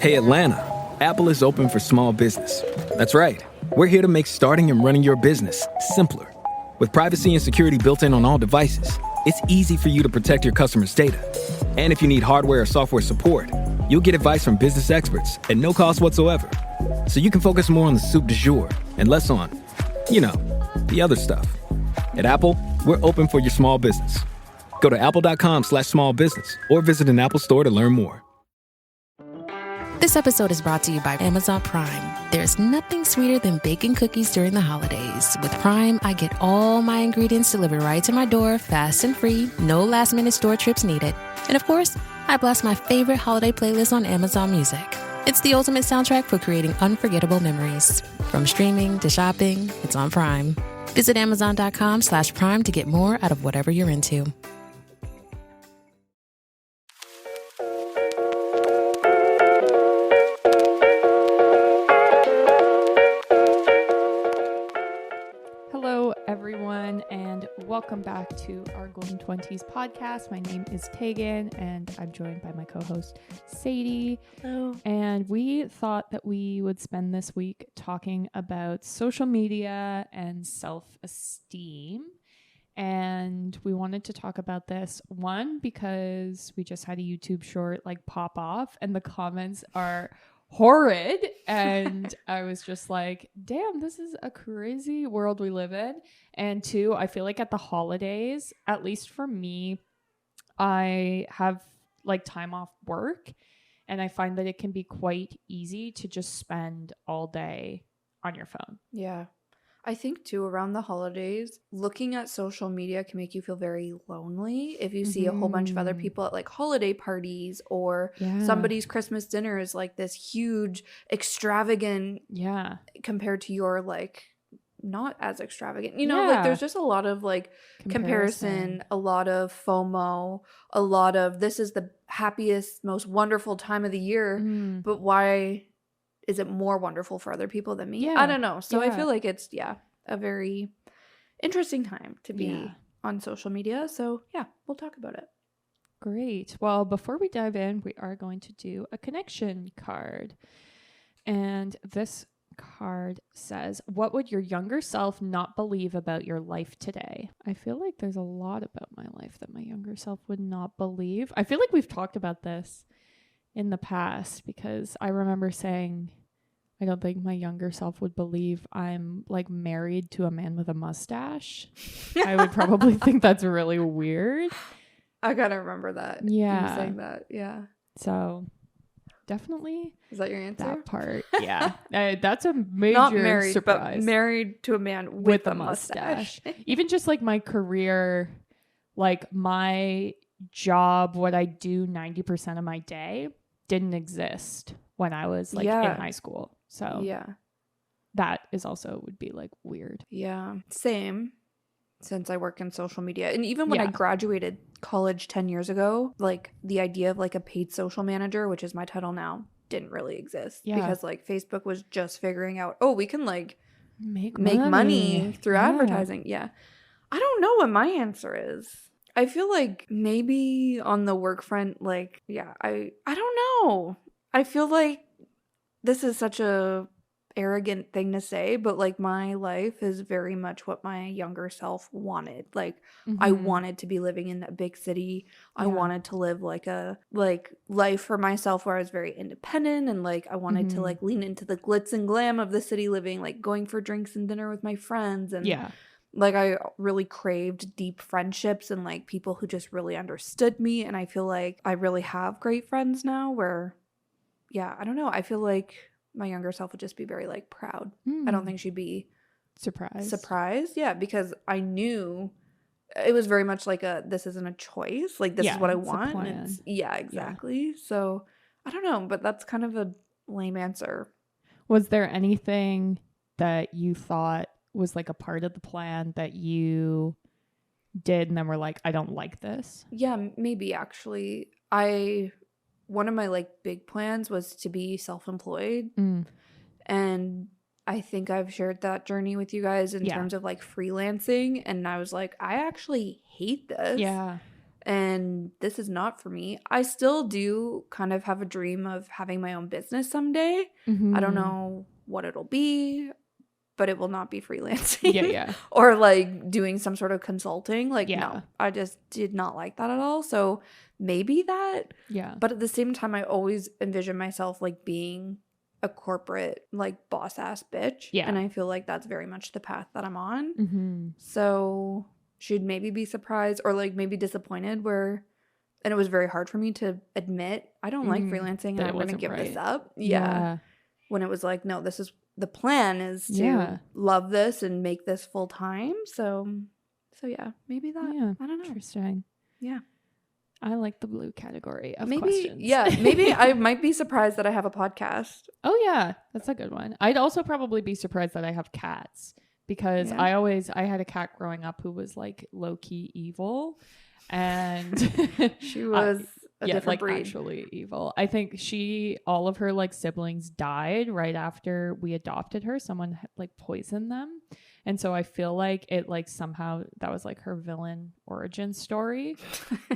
Hey, Atlanta, Apple is open for small business. That's right. We're here to make starting and running your business simpler. With privacy and security built in on all devices, it's easy for you to protect your customers' data. And if you need hardware or software support, you'll get advice from business experts at no cost whatsoever. So you can focus more on the soup du jour and less on, the other stuff. At Apple, we're open for your small business. Go to apple.com/small business or visit an Apple store to learn more. This episode is brought to you by Amazon Prime. There's nothing sweeter than baking cookies during the holidays. With Prime, I get all my ingredients delivered right to my door, fast and free, no last-minute store trips needed. And of course, I blast my favorite holiday playlist on Amazon Music. It's the ultimate soundtrack for creating unforgettable memories. From streaming to shopping, it's on Prime. Visit Amazon.com/Prime to get more out of whatever you're into. Everyone, and welcome back to our Golden 20s podcast. My name is Tegan, and I'm joined by my co-host Sadie. Hello. And we thought that we would spend this week talking about social media and self-esteem. And we wanted to talk about this, one, because we just had a YouTube short pop off, and the comments are horrid, and I was just like, damn, this is a crazy world we live in. And two, I feel like at the holidays, at least for me, I have time off work, and I find that it can be quite easy to just spend all day on your phone. Yeah. I think too, around the holidays, looking at social media can make you feel very lonely if you see a whole bunch of other people at holiday parties, or somebody's Christmas dinner is this huge extravagant compared to your not as extravagant, there's just a lot of comparison, a lot of FOMO, a lot of this is the happiest, most wonderful time of the year, but why is it more wonderful for other people than me? I don't know. So I feel like it's, a very interesting time to be on social media. So we'll talk about it. Great. Well, before we dive in, we are going to do a connection card. And this card says, what would your younger self not believe about your life today? I feel like there's a lot about my life that my younger self would not believe. I feel like we've talked about this in the past, because I remember saying, I don't think my younger self would believe I'm married to a man with a mustache. I would probably think that's really weird. I gotta remember that. Yeah. You saying that. Yeah. So definitely. Is that your answer? That part. Yeah. That's a major Not married, surprise. but married to a man with a mustache. Even just my career, my job, what I do 90% of my day didn't exist when I was in high school. So that is also would be weird. Yeah. Same. Since I work in social media. And even when I graduated college 10 years ago, the idea of a paid social manager, which is my title now, didn't really exist. Because Facebook was just figuring out, we can make money through advertising. Yeah. I don't know what my answer is. I feel maybe on the work front, I don't know. I feel this is such a arrogant thing to say, but my life is very much what my younger self wanted. I wanted to be living in a big city. I wanted to live a life for myself where I was very independent, and I wanted to lean into the glitz and glam of the city living, going for drinks and dinner with my friends, and I really craved deep friendships and people who just really understood me. And I feel I really have great friends now where I don't know. I feel my younger self would just be very proud. I don't think she'd be surprised. Yeah, because I knew it was very much this isn't a choice. This is what I want. And it's, exactly. Yeah. So I don't know, but that's kind of a lame answer. Was there anything that you thought was a part of the plan that you did and then were I don't like this? Yeah, maybe actually. One of my big plans was to be self-employed. And I think I've shared that journey with you guys in terms of freelancing. And I was I actually hate this. Yeah. and this is not for me. I still do kind of have a dream of having my own business someday. I don't know what it'll be, but it will not be freelancing. Yeah. Or like doing some sort of consulting. Like, no, I just did not like that at all. So maybe that. Yeah. But at the same time, I always envision myself like being a corporate, like boss ass bitch. Yeah. And I feel like that's very much the path that I'm on. Mm-hmm. So she'd maybe be surprised or like maybe disappointed and it was very hard for me to admit I don't like freelancing and I'm going to give this up. Yeah. When it was like, no, this is the plan is to love this and make this full time. So yeah, maybe that. Yeah. I don't know. Interesting. Yeah. I like the blue category of maybe, questions. Yeah. Maybe I might be surprised that I have a podcast. Oh, yeah. That's a good one. I'd also probably be surprised that I have cats because I had a cat growing up who was like low key evil. And she was a different like breed. Actually evil. I think all of her like siblings died right after we adopted her. Someone like poisoned them. And so I feel like it like somehow that was like her villain origin story.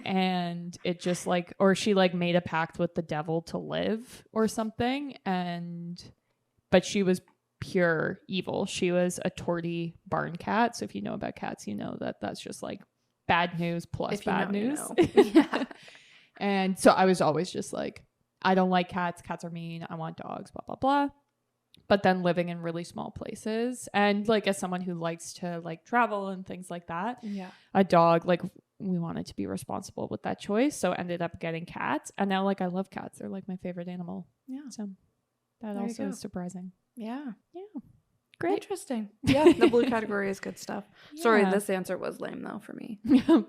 And it just like, or she like made a pact with the devil to live or something. But she was pure evil. She was a tortie barn cat. So if you know about cats, you know that that's just like bad news plus bad news. Yeah. And so I was always just like, I don't like cats. Cats are mean. I want dogs, blah, blah, blah. But then living in really small places and like as someone who likes to like travel and things like that, a dog, like we wanted to be responsible with that choice. So ended up getting cats. And now like I love cats. They're like my favorite animal. Yeah. So that there also is surprising. Yeah. Yeah. Great. Interesting. Yeah. The blue category is good stuff. Yeah. Sorry, this answer was lame though for me.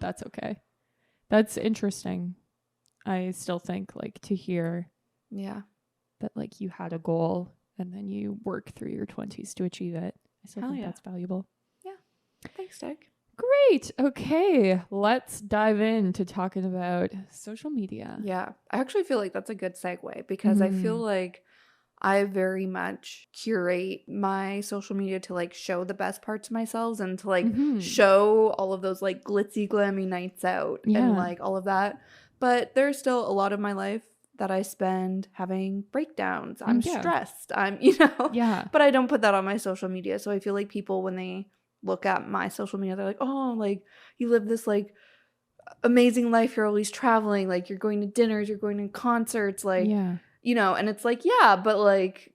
That's okay. That's interesting. I still think like to hear that like you had a goal and then you work through your 20s to achieve it. I still think that's valuable. Yeah. Thanks, Dick. Great. Okay. Let's dive into talking about social media. Yeah. I actually feel like that's a good segue because I feel like I very much curate my social media to like show the best parts of myself and to like show all of those like glitzy glammy nights out and like all of that. But there's still a lot of my life that I spend having breakdowns. I'm stressed. I'm, but I don't put that on my social media. So I feel like people, when they look at my social media, they're like, oh, like you live this like amazing life. You're always traveling. Like you're going to dinners, you're going to concerts, like, and it's like, but like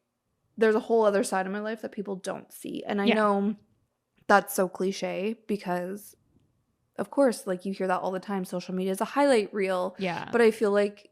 there's a whole other side of my life that people don't see. And I know that's so cliche because of course, like you hear that all the time. Social media is a highlight reel. Yeah. But I feel like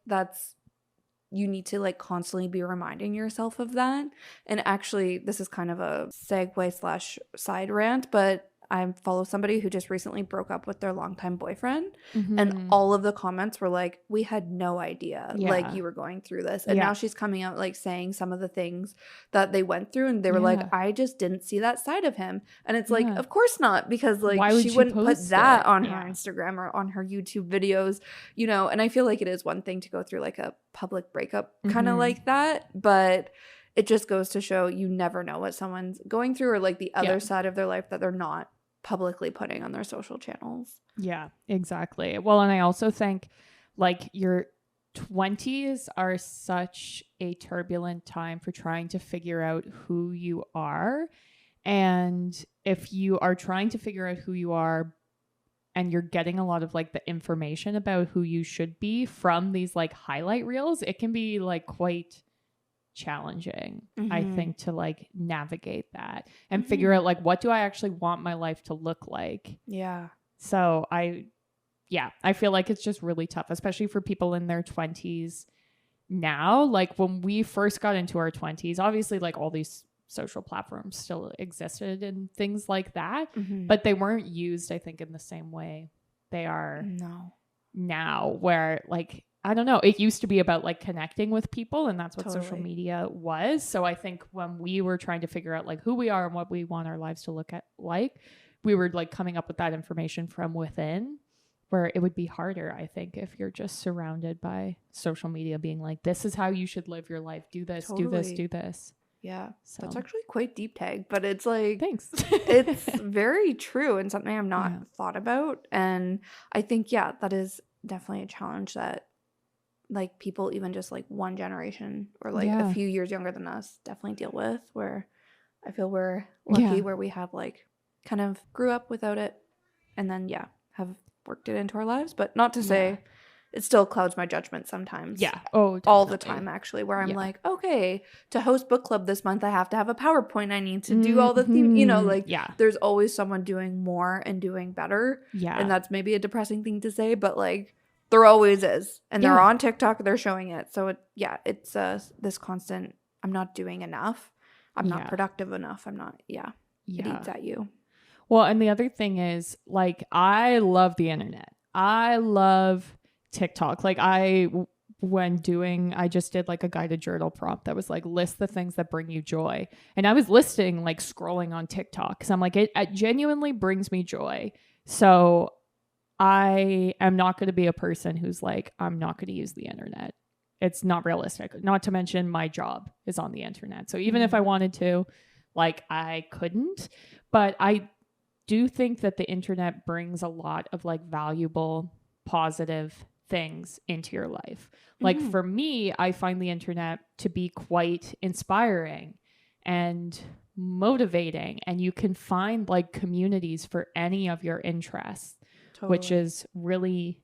you need to like constantly be reminding yourself of that. And actually, this is kind of a segue / side rant, but I follow somebody who just recently broke up with their longtime boyfriend. And all of the comments were like, we had no idea like you were going through this. And now she's coming out like saying some of the things that they went through. And they were like, I just didn't see that side of him. And it's like, of course not, because like she wouldn't put that on her Instagram or on her YouTube videos, and I feel like it is one thing to go through like a public breakup kind of like that. But it just goes to show you never know what someone's going through or like the other side of their life that they're not publicly putting on their social channels. Yeah, exactly. Well, and I also think like your 20s are such a turbulent time for trying to figure out who you are. And if you are trying to figure out who you are and you're getting a lot of like the information about who you should be from these like highlight reels, it can be like quite challenging, I think, to like navigate that and figure out like what do I actually want my life to look like. So I feel like it's just really tough, especially for people in their 20s now. Like when we first got into our 20s, obviously like all these social platforms still existed and things like that, but they weren't used, I think, in the same way they are now, where like I don't know. It used to be about like connecting with people, and that's what social media was. So I think when we were trying to figure out like who we are and what we want our lives to look at, like we were like coming up with that information from within, where it would be harder, I think, if you're just surrounded by social media being like, this is how you should live your life. Do this, do this, do this. Yeah. So that's actually quite deep tag, but it's like, thanks. It's very true and something I've not thought about. And I think, that is definitely a challenge that like people even just like one generation or like a few years younger than us definitely deal with, where I feel we're lucky where we have like kind of grew up without it and then have worked it into our lives. But not to say it still clouds my judgment sometimes. Yeah. Oh, definitely. All the time, actually, where I'm like, okay, to host book club this month, I have to have a PowerPoint. I need to do all the theme, you know, like there's always someone doing more and doing better. Yeah. And that's maybe a depressing thing to say, but like there always is. And they're on TikTok, they're showing it. So it's this constant, I'm not doing enough. I'm not productive enough. I'm not, it eats at you. Well, and the other thing is like, I love the internet. I love TikTok. Like I just did like a guided journal prompt that was like, list the things that bring you joy. And I was listing like scrolling on TikTok because I'm like, it genuinely brings me joy. So I am not going to be a person who's like, I'm not going to use the internet. It's not realistic. Not to mention my job is on the internet. So even if I wanted to, like I couldn't. But I do think that the internet brings a lot of like valuable, positive things into your life. Like for me, I find the internet to be quite inspiring and motivating, and you can find like communities for any of your interests, which is really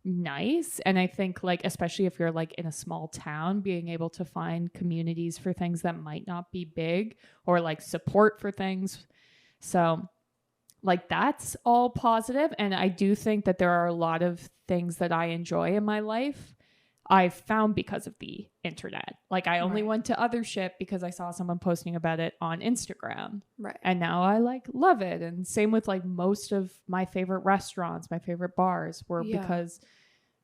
nice. And I think like, especially if you're like in a small town, being able to find communities for things that might not be big or like support for things. So like that's all positive. And I do think that there are a lot of things that I enjoy in my life I've found because of the internet. Like I only went to Other Ship because I saw someone posting about it on Instagram. Right. And now I like love it. And same with like most of my favorite restaurants, my favorite bars were because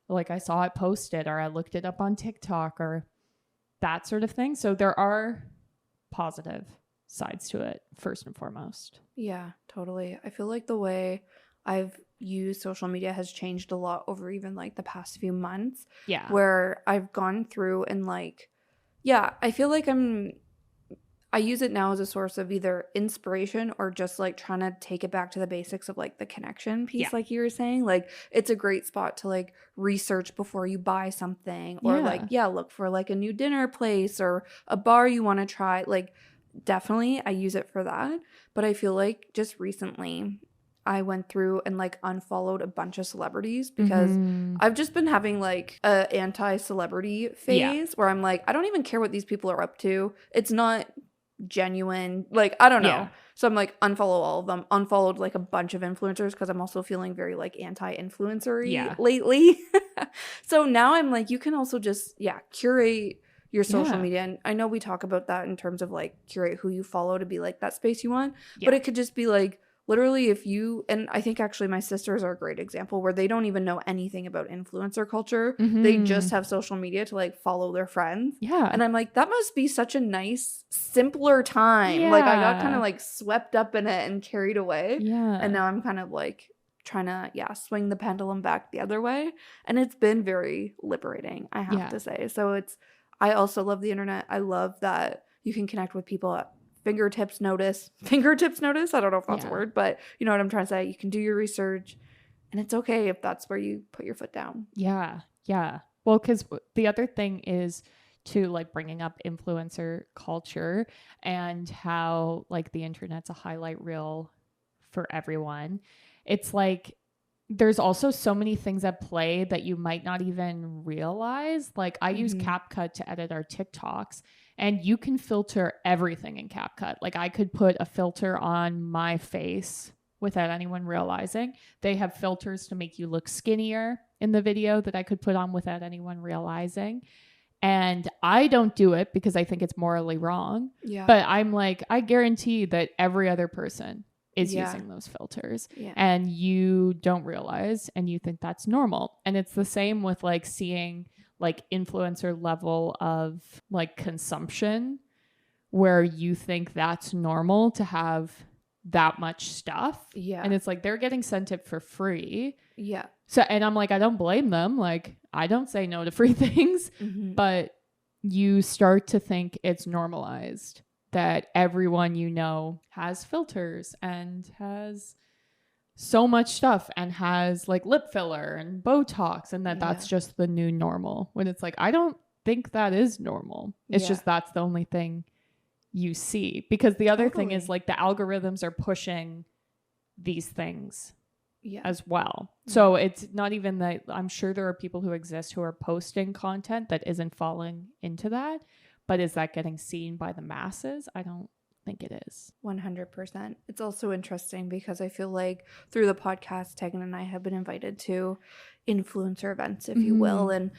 like I saw it posted or I looked it up on TikTok or that sort of thing. So there are positive sides to it first and foremost. Yeah, totally. I feel like the way I've used social media has changed a lot over even like the past few months. Yeah. Where I've gone through and like, I feel like I use it now as a source of either inspiration or just like trying to take it back to the basics of like the connection piece, like you were saying. Like it's a great spot to like research before you buy something or like, look for like a new dinner place or a bar you want to try. Like definitely I use it for that. But I feel like just recently I went through and like unfollowed a bunch of celebrities because I've just been having like a anti-celebrity phase where I'm like, I don't even care what these people are up to. It's not genuine. Like, I don't know. Yeah. So I'm like, unfollow all of them. Unfollowed like a bunch of influencers because I'm also feeling very like anti-influencer-y lately. So now I'm like, you can also just, curate your social media. And I know we talk about that in terms of like curate who you follow to be like that space you want. Yeah. But it could just be like, literally if you, and I think actually my sisters are a great example where they don't even know anything about influencer culture. They just have social media to like follow their friends. Yeah. And I'm like, that must be such a nice, simpler time. Yeah. Like I got kind of like swept up in it and carried away. Yeah. And now I'm kind of like trying to, swing the pendulum back the other way. And it's been very liberating, I have to say. So I also love the internet. I love that you can connect with people at fingertips notice. I don't know if that's a word, but you know what I'm trying to say. You can do your research and it's okay if that's where you put your foot down. Yeah. Well, because the other thing is to like bringing up influencer culture and how like the internet's a highlight reel for everyone. It's like there's also so many things at play that you might not even realize. Like I use CapCut to edit our TikToks. And you can filter everything in CapCut. Like I could put a filter on my face without anyone realizing. They have filters to make you look skinnier in the video that I could put on without anyone realizing. And I don't do it because I think it's morally wrong. Yeah. But I'm like, I guarantee that every other person is using those filters and you don't realize and you think that's normal. And it's the same with like seeing like influencer level of like consumption where you think that's normal to have that much stuff. Yeah. And it's like they're getting sent it for free. Yeah. So, and I'm like, I don't blame them. Like, I don't say no to free things, but you start to think it's normalized that everyone you know has filters and has so much stuff and has like lip filler and Botox, and that's just the new normal, when it's like, I don't think that is normal. It's just that's the only thing you see, because the other thing is like the algorithms are pushing these things as well. So it's not even that. I'm sure there are people who exist who are posting content that isn't falling into that, but is that getting seen by the masses? I don't think it is. 100%. It's also interesting because I feel like through the podcast, Tegan and I have been invited to influencer events, if you will, and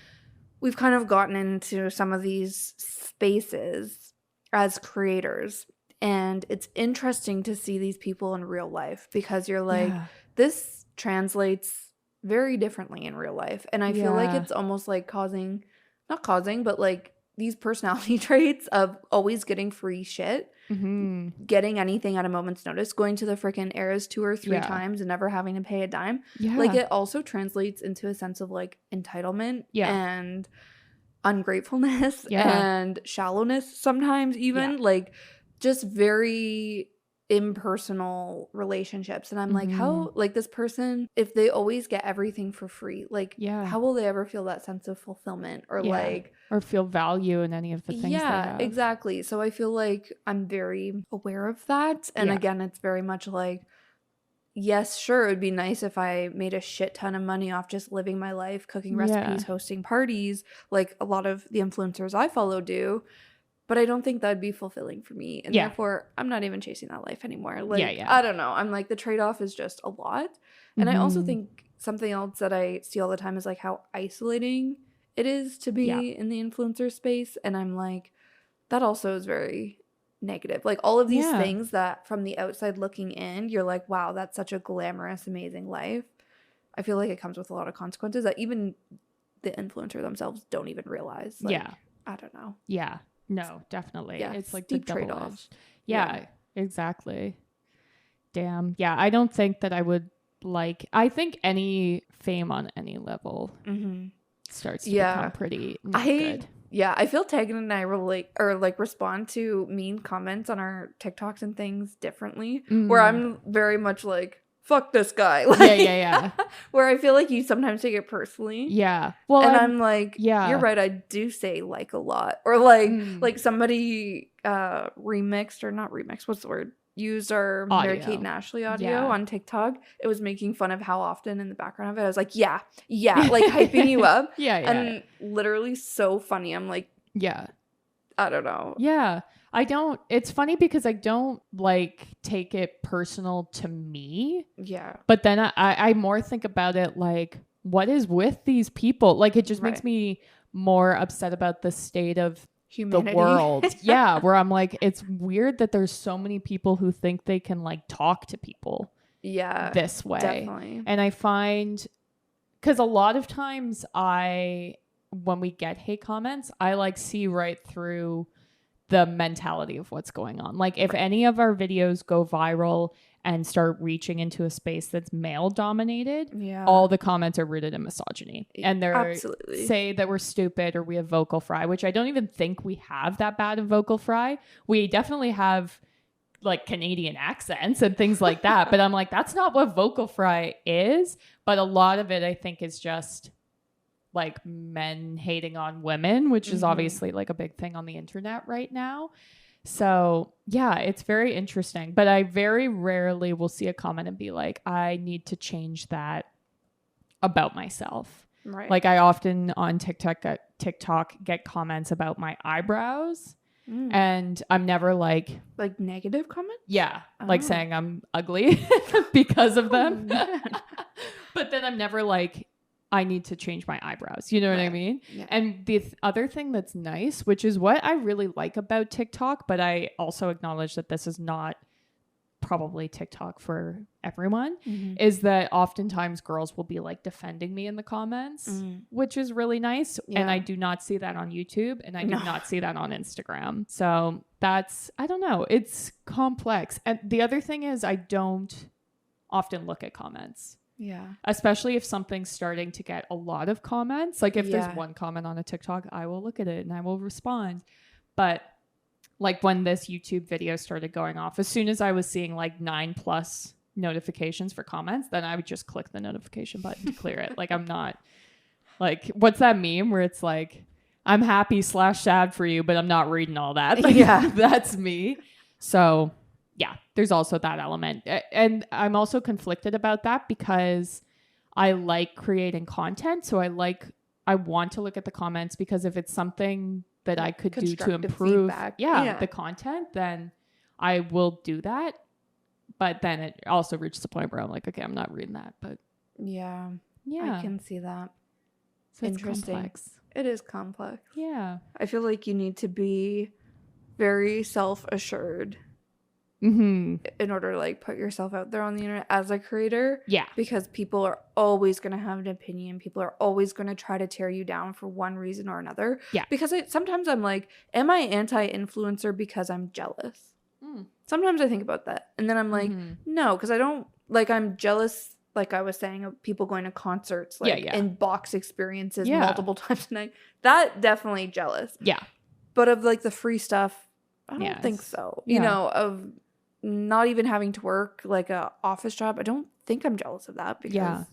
we've kind of gotten into some of these spaces as creators, and it's interesting to see these people in real life, because you're like, this translates very differently in real life, and I feel like it's almost like not causing, but like these personality traits of always getting free shit, getting anything at a moment's notice, going to the freaking Eras tour 3 times and never having to pay a dime. Like, it also translates into a sense of like entitlement and ungratefulness and shallowness sometimes, even like just very impersonal relationships. And I'm like, how, like, this person, if they always get everything for free, like how will they ever feel that sense of fulfillment or like, or feel value in any of the things they have? Exactly. So I feel like I'm very aware of that, and again, it's very much like, yes, sure, it would be nice if I made a shit ton of money off just living my life, cooking recipes, hosting parties, like a lot of the influencers I follow do. But I don't think that'd be fulfilling for me. And therefore, I'm not even chasing that life anymore. Like, I don't know. I'm like, the trade-off is just a lot. And I also think something else that I see all the time is like how isolating it is to be in the influencer space. And I'm like, that also is very negative. Like, all of these things that from the outside looking in, you're like, wow, that's such a glamorous, amazing life. I feel like it comes with a lot of consequences that even the influencer themselves don't even realize. Like, I don't know. Yeah. No, definitely. Yeah, it's like deep the trade-off. Yeah, exactly. Damn. Yeah, I don't think that I would like, I think any fame on any level starts to become pretty not good. Yeah, I feel Tegan and I relate or like respond to mean comments on our TikToks and things differently, where I'm very much like, fuck this guy. Like, where I feel like you sometimes take it personally. Yeah. Well, and I'm like, you're right. I do say like a lot, or like somebody remixed or not remixed. What's the word? Used our Mary-Kate and Ashley audio on TikTok. It was making fun of how often in the background of it, I was like, yeah, like hyping you up. And literally so funny. I'm like, I don't know. Yeah. It's funny because I don't like take it personal to me. Yeah. But then I more think about it like, what is with these people? Like, it just makes me more upset about the state of humanity. The world. Where I'm like, it's weird that there's so many people who think they can like talk to people this way. Definitely. And I find, because a lot of times when we get hate comments, I like see right through the mentality of what's going on. Like, if any of our videos go viral and start reaching into a space that's male dominated, all the comments are rooted in misogyny. And they're say that we're stupid or we have vocal fry, which I don't even think we have that bad of vocal fry. We definitely have like Canadian accents and things like that. But I'm like, that's not what vocal fry is. But a lot of it, I think, is just like men hating on women, which is obviously like a big thing on the internet right now. So yeah, it's very interesting, but I very rarely will see a comment and be like, I need to change that about myself. Right. Like, I often on TikTok get comments about my eyebrows and I'm never like negative comments. Yeah. Like saying I'm ugly because of them. But then I'm never like, I need to change my eyebrows. You know what I mean? Yeah. And the other thing that's nice, which is what I really like about TikTok, but I also acknowledge that this is not probably TikTok for everyone, is that oftentimes girls will be like defending me in the comments, which is really nice. Yeah. And I do not see that on YouTube, and I do not see that on Instagram. So that's, I don't know, it's complex. And the other thing is I don't often look at comments. Yeah. Especially if something's starting to get a lot of comments. Like, if there's one comment on a TikTok, I will look at it and I will respond. But like, when this YouTube video started going off, as soon as I was seeing like 9+ notifications for comments, then I would just click the notification button to clear it. Like, I'm not like, what's that meme where it's like, I'm happy / sad for you, but I'm not reading all that. Like, yeah. That's me. So yeah, there's also that element. And I'm also conflicted about that because I like creating content. So I want to look at the comments, because if it's something that I could do to improve the content, then I will do that. But then it also reaches the point where I'm like, okay, I'm not reading that. But yeah, I can see that. So interesting. Complex. It is complex. Yeah. I feel like you need to be very self-assured in order to like put yourself out there on the internet as a creator. Yeah. Because people are always going to have an opinion. People are always going to try to tear you down for one reason or another. Yeah. Because sometimes I'm like, am I anti-influencer because I'm jealous? Sometimes I think about that. And then I'm like, no, because I don't, like, I'm jealous, like I was saying, of people going to concerts, like in box experiences multiple times a night. That definitely jealous. Yeah. But of like the free stuff, I don't think so. You know, of not even having to work like a office job, I don't think I'm jealous of that, because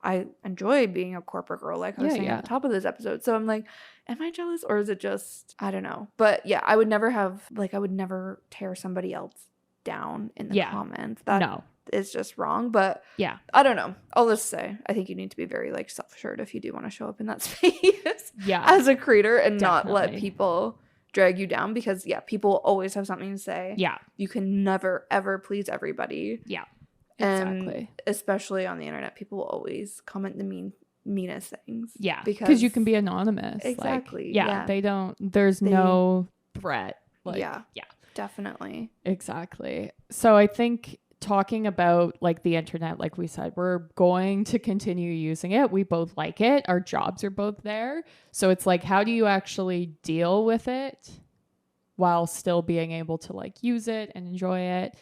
I enjoy being a corporate girl, like I was saying at the top of this episode. So I'm like, am I jealous, or is it just, I don't know. But yeah, I would never tear somebody else down in the comments. That is just wrong. But yeah, I don't know. I'll just say, I think you need to be very like self-assured if you do want to show up in that space as a creator, and not let people drag you down, because people always have something to say. Yeah. You can never ever please everybody. Yeah. Exactly. And especially on the internet, people will always comment the meanest things. Yeah. Because you can be anonymous. Exactly. Like, there's no threat. Like, yeah. Definitely. Exactly. So I think talking about like the internet, like we said, we're going to continue using it. We both like it. Our jobs are both there. So it's like, how do you actually deal with it while still being able to like use it and enjoy it?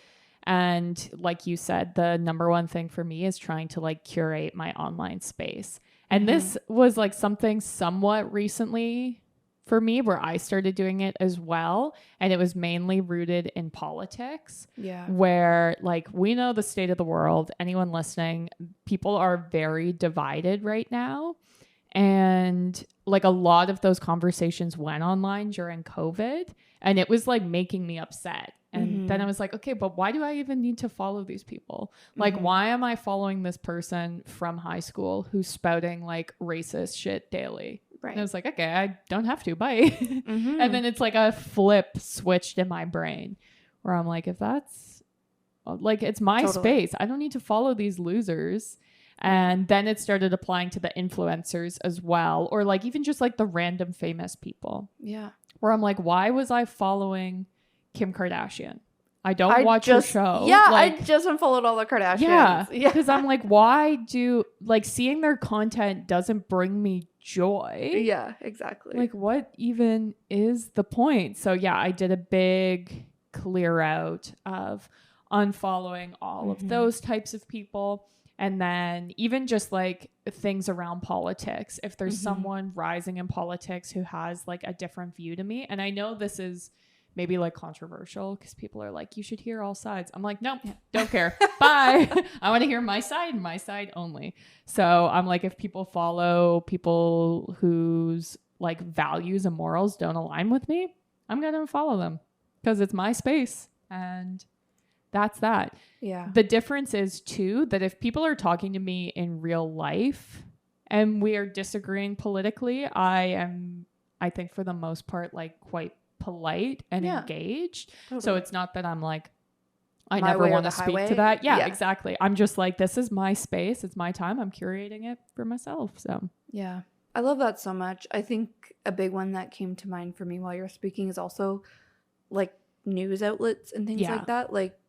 And like you said, the number one thing for me is trying to like curate my online space. And this was like something somewhat recently for me where I started doing it as well. And it was mainly rooted in politics. Yeah. Where like we know the state of the world, anyone listening, people are very divided right now. And like a lot of those conversations went online during COVID, and it was like making me upset. And then I was like, okay, but why do I even need to follow these people? Like, why am I following this person from high school who's spouting like racist shit daily? Right. And I was like, okay, I don't have to. Bye. And then it's like a flip switched in my brain where I'm like, if that's like, it's my space. I don't need to follow these losers. And then it started applying to the influencers as well. Or like even just like the random famous people. Yeah. Where I'm like, why was I following Kim Kardashian? I don't watch her show. Yeah, like, I just unfollowed all the Kardashians. Yeah, because I'm like, why do like seeing their content doesn't bring me joy? Yeah, exactly. Like, what even is the point? So yeah, I did a big clear out of unfollowing all of those types of people. And then even just like things around politics, if there's someone rising in politics who has like a different view to me, and I know this is maybe like controversial because people are like, you should hear all sides. I'm like, nope, don't care. Bye. I want to hear my side only. So I'm like, if people follow people whose like values and morals don't align with me, I'm going to unfollow them because it's my space. And that's that. Yeah. The difference is too, that if people are talking to me in real life and we are disagreeing politically, I think for the most part, like quite polite and engaged. Totally. So it's not that I'm like, I never want to speak to that. Yeah, exactly. I'm just like, this is my space. It's my time. I'm curating it for myself. So yeah, I love that so much. I think a big one that came to mind for me while you're speaking is also like news outlets and things like that. Like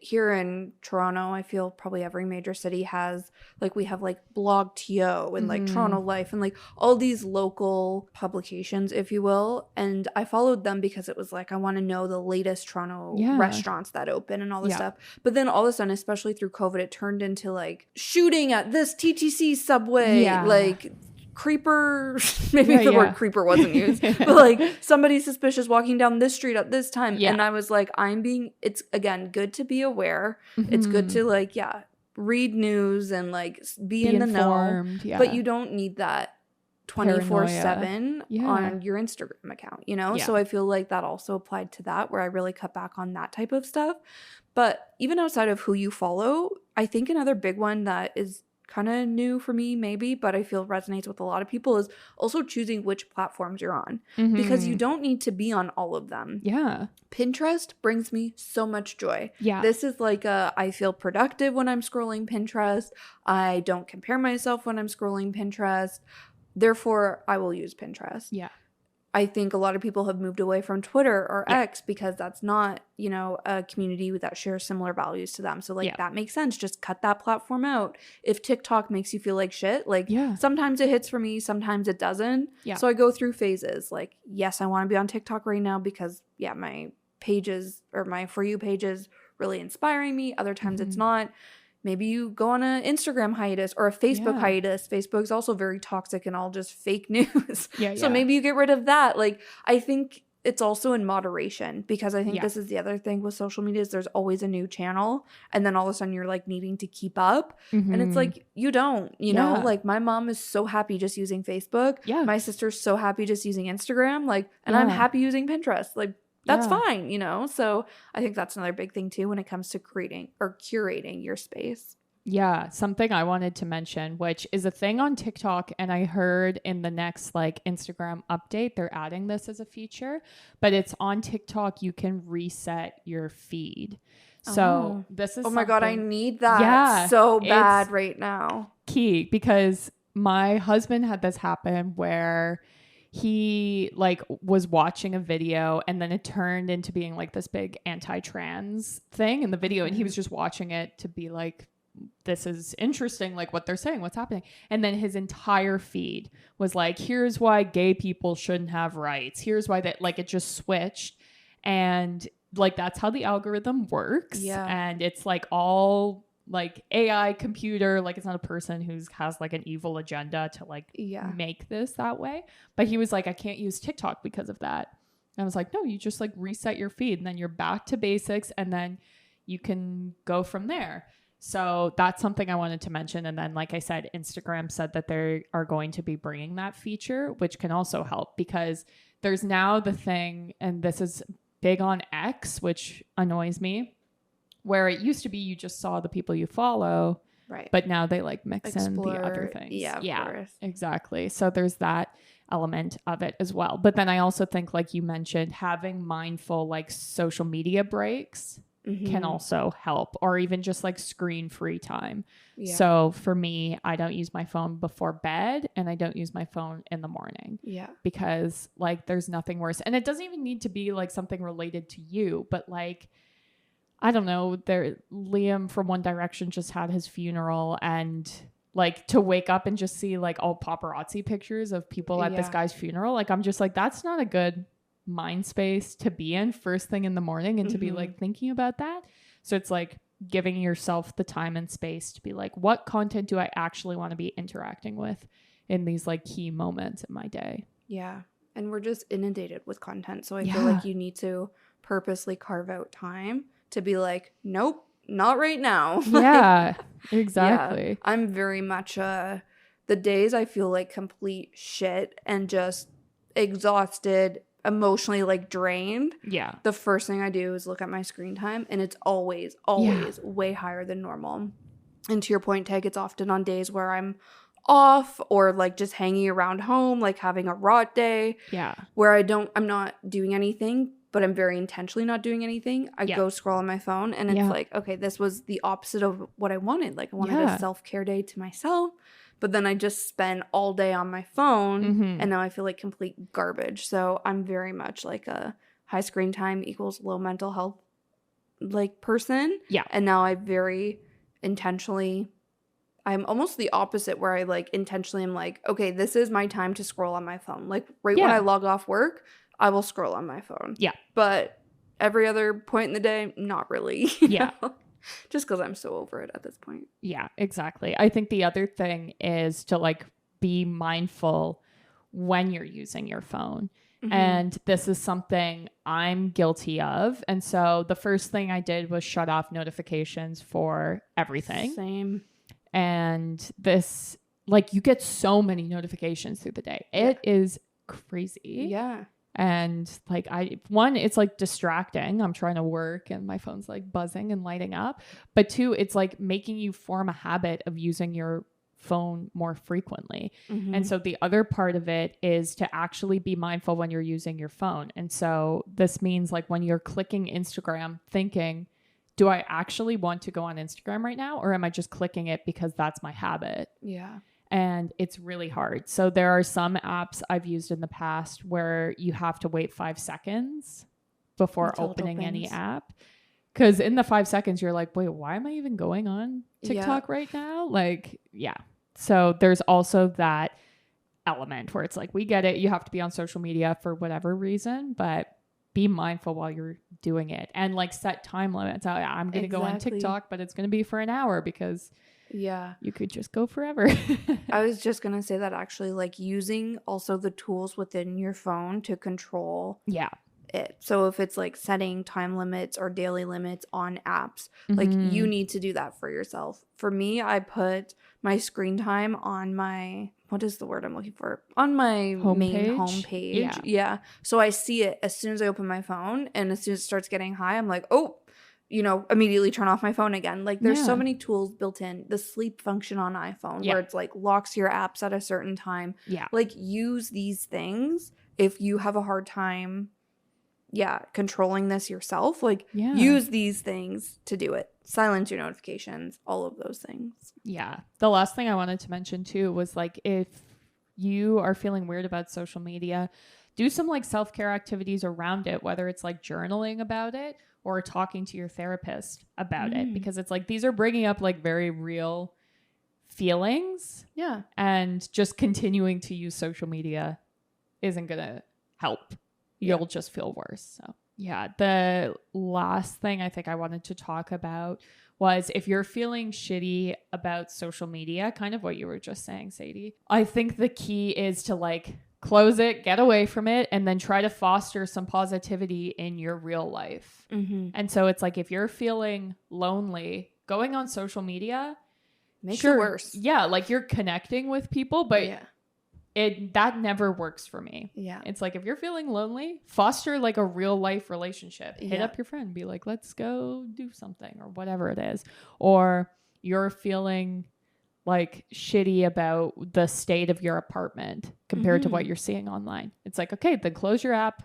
here in Toronto, I feel probably every major city has like, we have like Blog TO and like Toronto Life and like all these local publications, if you will. And I followed them because it was like, I want to know the latest Toronto restaurants that open and all this stuff. But then all of a sudden, especially through COVID, it turned into like shooting at this TTC subway, like creeper, maybe the word creeper wasn't used, but like somebody suspicious walking down this street at this time. And I was like, it's again, good to be aware. It's good to like, read news and like be in informed, the know, but you don't need that 24/7 on your Instagram account, you know? So I feel like that also applied to that, where I really cut back on that type of stuff. But even outside of who you follow, I think another big one that is kind of new for me maybe, but I feel resonates with a lot of people, is also choosing which platforms you're on, because you don't need to be on all of them. Pinterest brings me so much joy. This is like I feel productive when I'm scrolling Pinterest. I don't compare myself when I'm scrolling Pinterest. Therefore, I will use Pinterest. I think a lot of people have moved away from Twitter or X because that's not, you know, a community that shares similar values to them. So like that makes sense. Just cut that platform out. If TikTok makes you feel like shit, like sometimes it hits for me, sometimes it doesn't. So I go through phases. Like, yes, I want to be on TikTok right now because my pages or my For You page is really inspiring me. Other times it's not. Maybe you go on an Instagram hiatus or a Facebook hiatus. Facebook's also very toxic and all just fake news. So maybe you get rid of that. Like, I think it's also in moderation, because I think this is the other thing with social media, is there's always a new channel. And then all of a sudden you're like needing to keep up. And it's like, you don't, you know, like my mom is so happy just using Facebook. My sister's so happy just using Instagram. Like, and I'm happy using Pinterest. Like, that's fine, you know? So I think that's another big thing too when it comes to creating or curating your space. Something I wanted to mention, which is a thing on TikTok, and I heard in the next like Instagram update, they're adding this as a feature, but it's on TikTok. You can reset your feed. So this is my God, I need that so bad right now. Key, because my husband had this happen where he like was watching a video and then it turned into being like this big anti-trans thing in the video, and he was just watching it to be like, this is interesting, like what they're saying, what's happening. And then his entire feed was like, here's why gay people shouldn't have rights, here's why that, like, it just switched. And like that's how the algorithm works. And it's like all like AI computer, like it's not a person who has like an evil agenda to like make this that way. But he was like, I can't use TikTok because of that. And I was like, no, you just like reset your feed and then you're back to basics and then you can go from there. So that's something I wanted to mention. And then, like I said, Instagram said that they are going to be bringing that feature, which can also help, because there's now the thing, and this is big on X, which annoys me, where it used to be you just saw the people you follow, right? But now they like mix in the other things. Yeah, exactly. So there's that element of it as well. But then I also think, like you mentioned, having mindful like social media breaks can also help, or even just like screen-free time. So for me, I don't use my phone before bed and I don't use my phone in the morning. Because like there's nothing worse. And it doesn't even need to be like something related to you, but like, I don't know, Liam from One Direction just had his funeral, and like to wake up and just see like all paparazzi pictures of people at this guy's funeral, like I'm just like, that's not a good mind space to be in first thing in the morning and to be like thinking about that. So it's like giving yourself the time and space to be like, what content do I actually want to be interacting with in these like key moments in my day? And we're just inundated with content, so I feel like you need to purposely carve out time to be like, nope, not right now. Exactly. I'm very much the days I feel like complete shit and just exhausted, emotionally like drained, the first thing I do is look at my screen time, and it's always way higher than normal. And to your point, Tag, it's often on days where I'm off or like just hanging around home, like having a rot day, where I'm not doing anything, but I'm very intentionally not doing anything. I go scroll on my phone, and it's like, okay, this was the opposite of what I wanted. Like I wanted a self-care day to myself, but then I just spend all day on my phone, and now I feel like complete garbage. So I'm very much like a high screen time equals low mental health like person. And now I very intentionally, I'm almost the opposite, where I like intentionally am like, okay, this is my time to scroll on my phone. Like when I log off work, I will scroll on my phone. But every other point in the day, not really. You know? Just because I'm so over it at this point. Yeah, exactly. I think the other thing is to like be mindful when you're using your phone. And this is something I'm guilty of. And so the first thing I did was shut off notifications for everything. Same. And this, like, you get so many notifications through the day. It is crazy. Yeah. And like, it's like distracting. I'm trying to work and my phone's like buzzing and lighting up. But two, it's like making you form a habit of using your phone more frequently. And so the other part of it is to actually be mindful when you're using your phone. And so this means like when you're clicking Instagram, thinking, do I actually want to go on Instagram right now? Or am I just clicking it because that's my habit? Yeah. And it's really hard. So there are some apps I've used in the past where you have to wait 5 seconds before opening any app. Because in the 5 seconds, you're like, wait, why am I even going on TikTok right now? Like, yeah. So there's also that element where it's like, we get it. You have to be on social media for whatever reason, but be mindful while you're doing it and like set time limits. I'm going to go on TikTok, but it's going to be for an hour because you could just go forever. I was just going to say that actually, like using also the tools within your phone to control it. So if it's like setting time limits or daily limits on apps, like you need to do that for yourself. For me, I put my screen time on my, what is the word I'm looking for? On my main homepage. Yeah. So I see it as soon as I open my phone, and as soon as it starts getting high, I'm like, oh, you know, immediately turn off my phone again. Like there's so many tools built in. The sleep function on iPhone where it's like locks your apps at a certain time. Yeah. Like use these things if you have a hard time controlling this yourself. Like use these things to do it. Silence your notifications, all of those things. Yeah. The last thing I wanted to mention too was like, if you are feeling weird about social media, do some like self-care activities around it, whether it's like journaling about it or talking to your therapist about it, because it's like, these are bringing up like very real feelings. Yeah. And just continuing to use social media isn't going to help. You'll just feel worse. So yeah, the last thing I think I wanted to talk about was if you're feeling shitty about social media, kind of what you were just saying, Sadie, I think the key is to like close it, get away from it, and then try to foster some positivity in your real life. And so it's like, if you're feeling lonely, going on social media makes it worse. Yeah, like you're connecting with people, but that never works for me. Yeah. It's like, if you're feeling lonely, foster like a real life relationship. Hit up your friend, be like, let's go do something or whatever it is. Or you're feeling like shitty about the state of your apartment compared to what you're seeing online. It's like, okay, then close your app,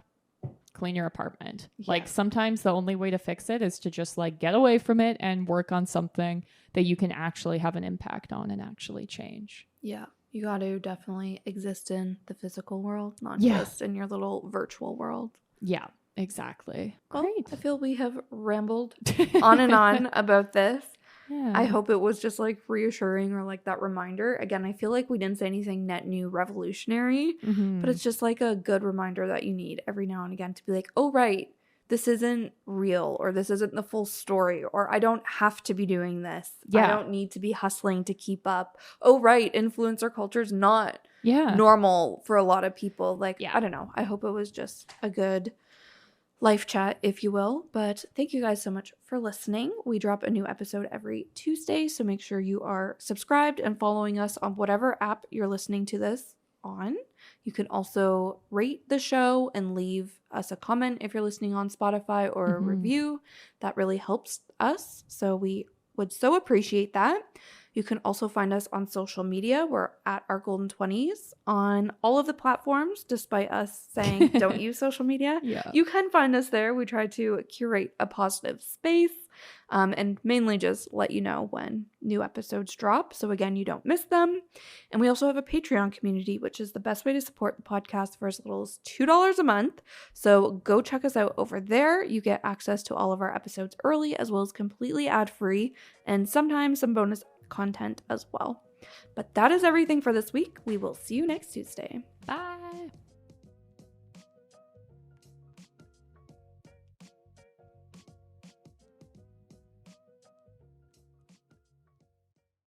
clean your apartment. Like sometimes the only way to fix it is to just like get away from it and work on something that you can actually have an impact on and actually change. Yeah. You got to definitely exist in the physical world, not just in your little virtual world. Yeah, exactly. Well, great. I feel we have rambled on and on about this. Yeah. I hope it was just like reassuring or like that reminder. Again, I feel like we didn't say anything net new revolutionary, but it's just like a good reminder that you need every now and again to be like, oh, right, this isn't real, or this isn't the full story, or I don't have to be doing this. I don't need to be hustling to keep up. Oh, right, influencer culture is not normal for a lot of people. Like, I don't know. I hope it was just a good life chat, if you will. But thank you guys so much for listening. We drop a new episode every Tuesday, so make sure you are subscribed and following us on whatever app you're listening to this on. You can also rate the show and leave us a comment if you're listening on Spotify, or a review. That really helps us, so we would so appreciate that. You can also find us on social media. We're at Our Golden 20s on all of the platforms, despite us saying don't use social media. You can find us there. We try to curate a positive space and mainly just let you know when new episodes drop, so again, you don't miss them. And we also have a Patreon community, which is the best way to support the podcast for as little as $2 a month. So go check us out over there. You get access to all of our episodes early, as well as completely ad-free, and sometimes some bonus content as well. But that is everything for this week. We will see you next Tuesday. Bye.